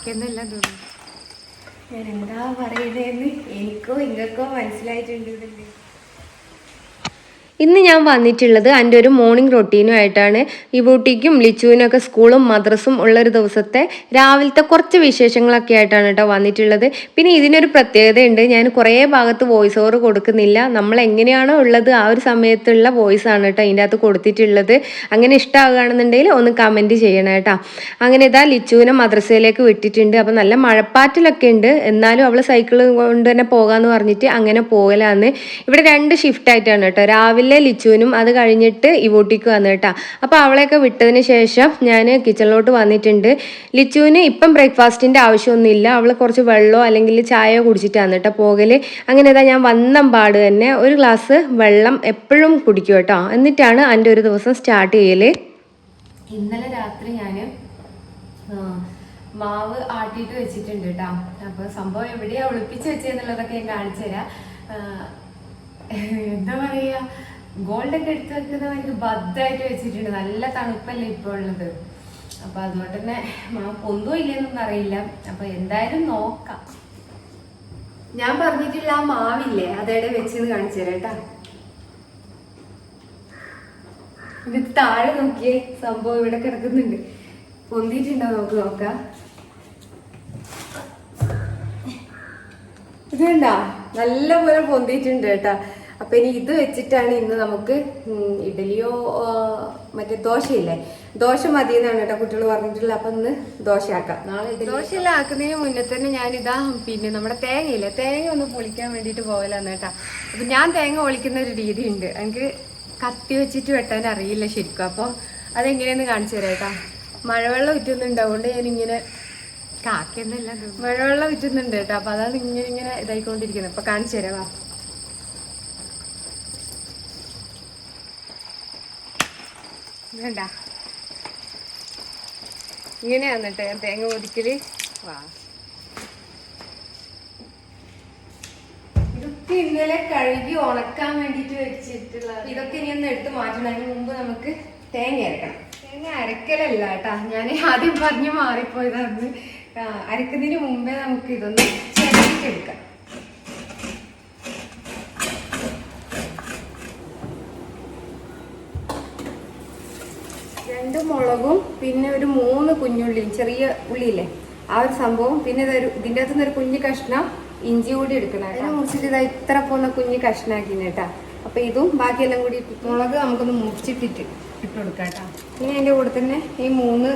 കാക്കെന്നല്ല തോന്നുന്നു. ഞാൻ എന്താ പറയുന്നതെന്ന് എനിക്കോ ഇങ്ങക്കോ മനസ്സിലായിട്ടുണ്ട്. ഇതിൻ്റെ ഇന്ന് ഞാൻ വന്നിട്ടുള്ളത് എൻ്റെ ഒരു മോർണിംഗ് റൊട്ടീനുമായിട്ടാണ്. ഈ ബൂട്ടിക്കും ലിച്ചുവിനൊക്കെ സ്കൂളും മദ്രസും ഉള്ളൊരു ദിവസത്തെ രാവിലത്തെ കുറച്ച് വിശേഷങ്ങളൊക്കെ ആയിട്ടാണ് കേട്ടോ വന്നിട്ടുള്ളത്. പിന്നെ ഇതിനൊരു പ്രത്യേകതയുണ്ട്, ഞാൻ കുറേ ഭാഗത്ത് വോയിസ് ഓവർ കൊടുക്കുന്നില്ല. നമ്മൾ എങ്ങനെയാണോ ഉള്ളത് ആ ഒരു സമയത്തുള്ള വോയിസ് ആണ് കേട്ടോ ഇതിൻ്റെ അകത്ത് കൊടുത്തിട്ടുള്ളത്. അങ്ങനെ ഇഷ്ടമാകുകയാണെന്നുണ്ടെങ്കിൽ ഒന്ന് കമൻറ്റ് ചെയ്യണം കേട്ടോ. അങ്ങനെ ഇതാ ലിച്ചുവിനെ മദ്രസയിലേക്ക് വിട്ടിട്ടുണ്ട്. അപ്പം നല്ല മഴപ്പാറ്റിലൊക്കെ ഉണ്ട്, എന്നാലും അവൾ സൈക്കിൾ കൊണ്ട് തന്നെ പോകാമെന്ന് പറഞ്ഞിട്ട് അങ്ങനെ പോകലാന്ന്. ഇവിടെ 2 ഷിഫ്റ്റായിട്ടാണ് കേട്ടോ. രാവിലെ ലിച്ചുവിനും അത് കഴിഞ്ഞിട്ട് ഇവൂട്ടിക്ക് വന്നു കേട്ടോ. അപ്പോൾ അവളെയൊക്കെ വിട്ടതിന് ശേഷം ഞാൻ കിച്ചണിലോട്ട് വന്നിട്ടുണ്ട്. ലിച്ചുവിന് ഇപ്പം ബ്രേക്ക്ഫാസ്റ്റിൻ്റെ ആവശ്യമൊന്നുമില്ല. അവൾ കുറച്ച് വെള്ളമോ അല്ലെങ്കിൽ ചായയോ കുടിച്ചിട്ടാണ് കേട്ടോ പോകല്. അങ്ങനെ ഇതാ ഞാൻ വന്നമ്പാട് തന്നെ ഒരു ഗ്ലാസ് വെള്ളം എപ്പോഴും കുടിക്കും കേട്ടോ. എന്നിട്ടാണ് എൻ്റെ ഒരു ദിവസം സ്റ്റാർട്ട് ചെയ്യൽ. ഇന്നലെ രാത്രി ഞാൻ മാവ് ആട്ടിയിട്ട് വെച്ചിട്ടുണ്ട് കേട്ടോ. അപ്പോൾ സംഭവം എവിടെയാണ് ഒളിപ്പിച്ച് വെച്ചതെന്നുള്ളതൊക്കെ ഞാൻ കാണിച്ചു തരാം. എന്താ പറയുക, ഗോൾഡൊക്കെ എടുത്ത് വെക്കുന്നത് എനിക്ക് ബദ്ധായിട്ട് വെച്ചിട്ടുണ്ട്. നല്ല തണുപ്പല്ലേ ഇപ്പോൾ ഉള്ളത്. അപ്പം അതുകൊണ്ട് തന്നെ പൊന്തോ ഇല്ലെന്നൊന്നും അറിയില്ല. അപ്പം എന്തായാലും നോക്കാം. ഞാൻ പറഞ്ഞിട്ടില്ല ആ മാവില്ലേ അതെവിടെ വെച്ചെന്ന് കാണിച്ചു തരാം കേട്ടാ. ഇത് താഴെ നോക്കിയേ, സംഭവം ഇവിടെ കിടക്കുന്നുണ്ട്. പൊന്തിയിട്ടുണ്ടോ നമുക്ക് നോക്കാം. ഇതുണ്ടാ നല്ലപോലെ പൊന്തിയിട്ടുണ്ട് കേട്ടാ. അപ്പൊ ഇനി ഇത് വെച്ചിട്ടാണ് ഇന്ന് നമുക്ക് ഇഡലിയോ മറ്റേ ദോശയില്ലേ, ദോശ മതി എന്നാണ് കേട്ടോ കുട്ടികൾ പറഞ്ഞിട്ടുള്ളത്. അപ്പൊ ഇന്ന് ദോശയാക്കാം. നാളെ ദോശയെല്ലാം ആക്കുന്നതിന് മുന്നേ തന്നെ ഞാനിതാ പിന്നെ നമ്മുടെ തേങ്ങയില്ലേ, തേങ്ങ ഒന്ന് പൊളിക്കാൻ വേണ്ടിയിട്ട് പോകലാന്ന് കേട്ടാ. അപ്പൊ ഞാൻ തേങ്ങ പൊളിക്കുന്ന ഒരു രീതി ഉണ്ട്. എനിക്ക് കത്തി വെച്ചിട്ട് വെട്ടാൻ അറിയില്ല ശരിക്കും. അപ്പോൾ അതെങ്ങനെയാന്ന് കാണിച്ചു തരാം കേട്ടാ. മഴവെള്ളം ഉറ്റുന്നുണ്ടാവുകൊണ്ട് ഞാനിങ്ങനെ കാക്കെന്നല്ല മഴവെള്ളം ഉറ്റുന്നുണ്ട് കേട്ടോ. അപ്പൊ അതാണ് ഇങ്ങനെ ഇതായിക്കൊണ്ടിരിക്കുന്നത്. അപ്പൊ കാണിച്ചു തരാം. വേണ്ട ഇങ്ങനെയാന്ന് കേട്ടോ തേങ്ങ പൊതിക്കല്. ഇതൊക്കെ ഇന്നലെ കഴുകി ഉണക്കാൻ വേണ്ടിട്ട് വെച്ചിട്ടുള്ള ഇതൊക്കെ ഇനി ഒന്ന് എടുത്ത് മാറ്റണം. അതിന് മുമ്പ് നമുക്ക് തേങ്ങ അരക്കണം. തേങ്ങ അരക്കലല്ല കേട്ടാ, ഞാൻ ആദ്യം പറഞ്ഞു മാറിപ്പോയതാണ്. അരക്കുന്നതിന് മുമ്പേ നമുക്ക് ഇതൊന്ന് ചെറുക്കിയെടുക്കാം. 2 മുളകും പിന്നെ ഒരു 3 കുഞ്ഞുള്ളിയും, ചെറിയ ഉള്ളിയില്ലേ ആ ഒരു സംഭവം. പിന്നെ ഇതിൻ്റെ അകത്ത് നിന്ന് ഒരു കുഞ്ഞു കഷ്ണം ഇഞ്ചി കൂടി എടുക്കണം. അതിനെ മുറിച്ചിട്ട് ഇതാ ഇത്ര പോകുന്ന കുഞ്ഞു കഷ്ണാക്കി കേട്ടാ. അപ്പൊ ഇതും ബാക്കിയെല്ലാം കൂടി മുളക് നമുക്കൊന്ന് മുറിച്ചിട്ടിട്ട് ഇട്ട് കൊടുക്കാം കേട്ടോ. പിന്നെ അതിൻ്റെ കൂടെ തന്നെ ഈ 3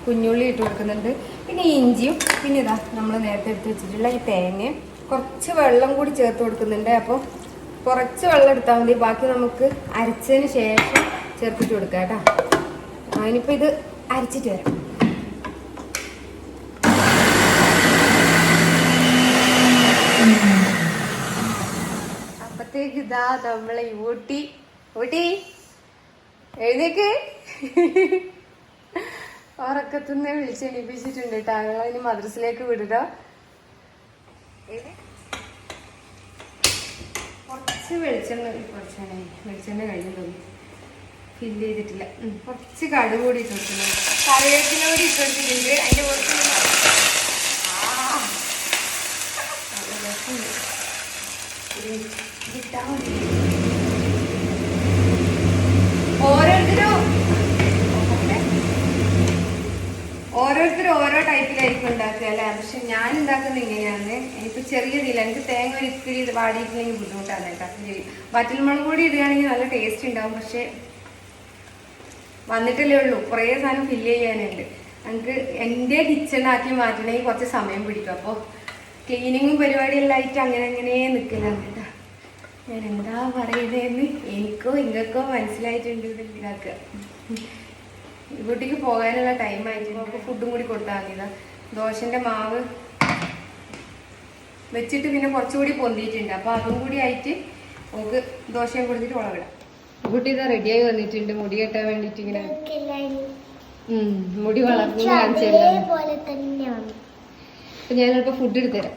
കുഞ്ഞുള്ളി ഇട്ട് കൊടുക്കുന്നുണ്ട്. പിന്നെ ഈ ഇഞ്ചിയും പിന്നെ ഇതാ നമ്മൾ നേരത്തെ എടുത്ത് വെച്ചിട്ടുള്ള ഈ തേങ്ങ കുറച്ച് വെള്ളം കൂടി ചേർത്ത് കൊടുക്കുന്നുണ്ട്. അപ്പോൾ കുറച്ച് വെള്ളം എടുത്താൽ മതി, ബാക്കി നമുക്ക് അരച്ചതിന് ശേഷം ചേർത്തിട്ട് കൊടുക്കാം കേട്ടോ. അതിനിപ്പോൾ ഇത് അരച്ചിട്ട് വരാം. അപ്പത്തേക്ക് ഇതാ നമ്മളെ ഊട്ടി എഴുന്നേക്ക് ഉറക്കത്തുനിന്ന് വിളിച്ചെണീപ്പിച്ചിട്ടുണ്ട് കേട്ടോ. അതിന് മദ്രസിലേക്ക് വിടുക. കുറച്ച് വെളിച്ചെണ്ണ കഴിഞ്ഞു തോന്നി, ഫില്ല് ചെയ്തിട്ടില്ല. കുറച്ച് കടുക് കൂടി ഇട്ട് വെക്കുന്നത്, കറിവേപ്പില കൂടി ഇട്ട് വെച്ചിട്ടുണ്ട്. അതിൻ്റെ കുറച്ച് ഇട്ടാൽ മതി. ഓരോരുത്തരും ഓരോ ടൈപ്പിലായിരിക്കും ഉണ്ടാക്കുക അല്ലേ. പക്ഷെ ഞാൻ ഉണ്ടാക്കുന്നത് ഇങ്ങനെയാണ്. എനിക്ക് ചെറിയതില്ല, എനിക്ക് തേങ്ങ ഒരു ഇത്തിരി വാടിയിട്ടില്ലെങ്കിൽ ബുദ്ധിമുട്ടാണ് കേട്ടോ. വറ്റൽമുളക് കൂടി ഇടുകയാണെങ്കിൽ നല്ല ടേസ്റ്റ് ഉണ്ടാവും. പക്ഷെ വന്നിട്ടല്ലേ ഉള്ളൂ, കുറേ സാധനം ഫില്ല് ചെയ്യാനുണ്ട്. എനിക്ക് എൻ്റെ കിച്ചണാക്കി മാറ്റണമെങ്കിൽ കുറച്ച് സമയം പിടിക്കും. അപ്പോൾ ക്ലീനിങ്ങും പരിപാടിയെല്ലാം ആയിട്ട് അങ്ങനെ നിൽക്കലാണ് കേട്ടോ. ഞാൻ എന്താ പറയുന്നതെന്ന് എനിക്കോ ഇങ്ങക്കോ മനസ്സിലായിട്ടുണ്ട്. ഇതാക്കുക വീട്ടിലേക്ക് പോകാനുള്ള ടൈമായിട്ട് അപ്പോൾ ഫുഡും കൂടി കൊടുത്താൽ മതി. ദോശൻ്റെ മാവ് വെച്ചിട്ട് പിന്നെ കുറച്ചുകൂടി പൊന്തിയിട്ടുണ്ട്. അപ്പോൾ അതും കൂടി ആയിട്ട് നമുക്ക് ദോശയും കൊടുത്തിട്ട് ഉളവിടാം. കുട്ടി ഇതാ റെഡിയായി വന്നിട്ടുണ്ട് മുടി കെട്ടാൻ വേണ്ടിട്ട്. ഇങ്ങനെ മുടി വളർന്നു കാണിച്ചല്ലോ. അപ്പൊ ഞാൻ ചിലപ്പോ ഫുഡ് എടുത്തുതരാം.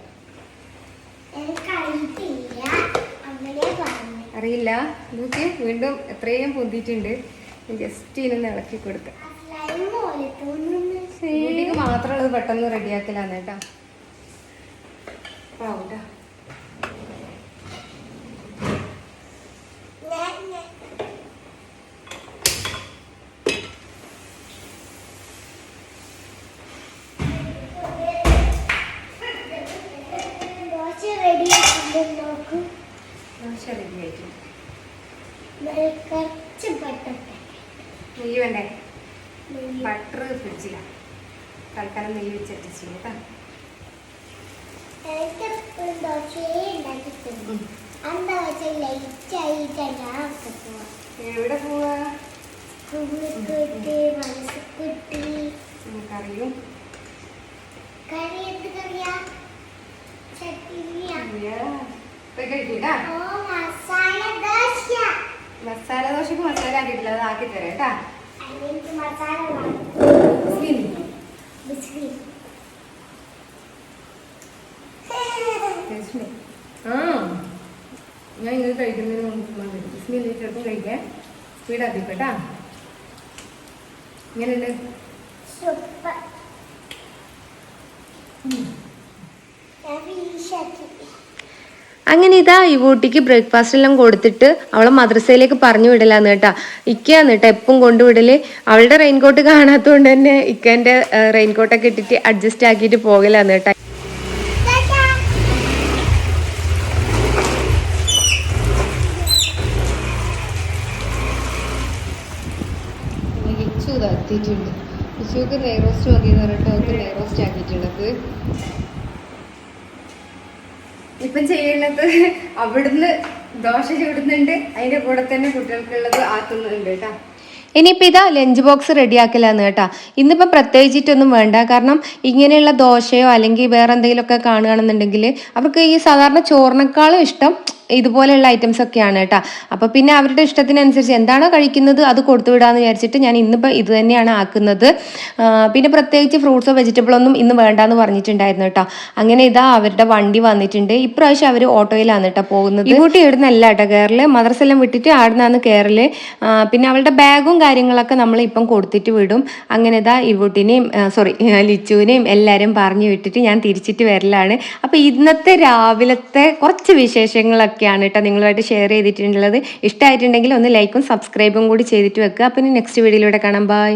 അറിയില്ല, നോക്കി വീണ്ടും എത്രയും പൊന്തിയിട്ടുണ്ട്. ജസ്റ്റ് ഇതിനൊന്ന് ഇളക്കി കൊടുക്കാം. വീട്ടിലേക്ക് മാത്രമുള്ളത് പെട്ടെന്ന് റെഡിയാക്കലാണ് കേട്ടോ. നെയ്യ് വേണ്ടേ? ബട്ടർ ഫ്രിഡ്ജിലാണ്, തൽക്കാലം നെയ്യ് വെച്ചിട്ട് ചെയ്യട്ടാ. എവിടെ പോവാ? കറിയും മസാല ദോശക്ക് മസാല ആക്കിയിട്ടില്ല, അത് ആക്കി തരാം കേട്ടാ. ഞാൻ ഇങ്ങനെ കഴിക്കുന്നതിന് മുമ്പ് ബിസ്മില്ല ചെറുപ്പം കഴിക്കാൻ സ്പീഡാക്കിക്കോട്ടാ. ഇങ്ങനെയുണ്ട്. അങ്ങനെ ഇതാ യുവൂട്ടിക്ക് ബ്രേക്ക്ഫാസ്റ്റ് എല്ലാം കൊടുത്തിട്ട് അവളെ മദ്രസയിലേക്ക് പറഞ്ഞു വിടലാന്ന് കേട്ടാ. ഇക്കാന്ന് കേട്ടോ എപ്പം കൊണ്ടുവിടല്. അവളുടെ റെയിൻകോട്ട് കാണാത്തതുകൊണ്ട് തന്നെ ഇക്കൻ്റെ റെയിൻകോട്ടൊക്കെ ഇട്ടിട്ട് അഡ്ജസ്റ്റ് ആക്കിയിട്ട് പോകലാന്ന് കേട്ടാ. ലിച്ചു എത്തിയിട്ടുണ്ട്. ലിച്ചുക്ക് നെയ് റോസ്റ്റ് മതി എന്ന് പറഞ്ഞിട്ട് അവർക്ക് നെയ് റോസ്റ്റ് ആക്കിയിട്ടുള്ളത്. ഇപ്പം ചെയ്യുന്നത് അവിടുന്ന് ദോശ ചൂടുന്നുണ്ട്, അതിന്റെ കൂടെ തന്നെ കുട്ടികൾക്കുള്ളത് ആക്കുന്നുണ്ട് കേട്ടാ. ഇനിയിപ്പോൾ ഇതാ ലഞ്ച് ബോക്സ് റെഡിയാക്കലാന്ന് കേട്ടാ. ഇന്നിപ്പോൾ പ്രത്യേകിച്ചിട്ടൊന്നും വേണ്ട, കാരണം ഇങ്ങനെയുള്ള ദോശയോ അല്ലെങ്കിൽ വേറെ എന്തെങ്കിലുമൊക്കെ കാണുകയാണെന്നുണ്ടെങ്കിൽ അവർക്ക് ഈ സാധാരണ ചോറിനേക്കാളും ഇഷ്ടം ഇതുപോലെയുള്ള ഐറ്റംസ് ഒക്കെയാണ് കേട്ടോ. അപ്പോൾ പിന്നെ അവരുടെ ഇഷ്ടത്തിനനുസരിച്ച് എന്താണോ കഴിക്കുന്നത് അത് കൊടുത്തു വിടാന്ന് വിചാരിച്ചിട്ട് ഞാൻ ഇന്നിപ്പോൾ ഇത് തന്നെയാണ് ആക്കുന്നത്. പിന്നെ പ്രത്യേകിച്ച് ഫ്രൂട്ട്സോ വെജിറ്റബിളോ ഒന്നും ഇന്ന് വേണ്ടാന്ന് പറഞ്ഞിട്ടുണ്ടായിരുന്നു കേട്ടോ. അങ്ങനെ ഇതാ അവരുടെ വണ്ടി വന്നിട്ടുണ്ട്. ഇപ്രാവശ്യം അവർ ഓട്ടോയിലാണ് കേട്ടോ പോകുന്നത്. ഈ കുട്ടി ഇവിടുന്നല്ല കേട്ടോ കയറല്, മദ്രസെല്ലാം വിട്ടിട്ട് ആടുന്നാന്ന് കയറല്. പിന്നെ അവളുടെ ബാഗും കാര്യങ്ങളൊക്കെ നമ്മൾ ഇപ്പം കൊടുത്തിട്ട് വിടും. അങ്ങനെ ഇതാ ഇവൂട്ടിനെയും ലിച്ചുവിനെയും എല്ലാവരും പറഞ്ഞു വിട്ടിട്ട് ഞാൻ തിരിച്ചിട്ട് വരലാണ്. അപ്പോൾ ഇന്നത്തെ രാവിലത്തെ കുറച്ച് വിശേഷങ്ങളൊക്കെ ാണ് കേട്ടോ നിങ്ങളുമായിട്ട് ഷെയർ ചെയ്തിട്ടുള്ളത്. ഇഷ്ടമായിട്ടുണ്ടെങ്കിൽ ഒന്ന് ലൈക്കും സബ്സ്ക്രൈബും കൂടി ചെയ്തിട്ട് വെക്കുക. അപ്പം ഇനി നെക്സ്റ്റ് വീഡിയോയിലൂടെ കാണാം. ബൈ.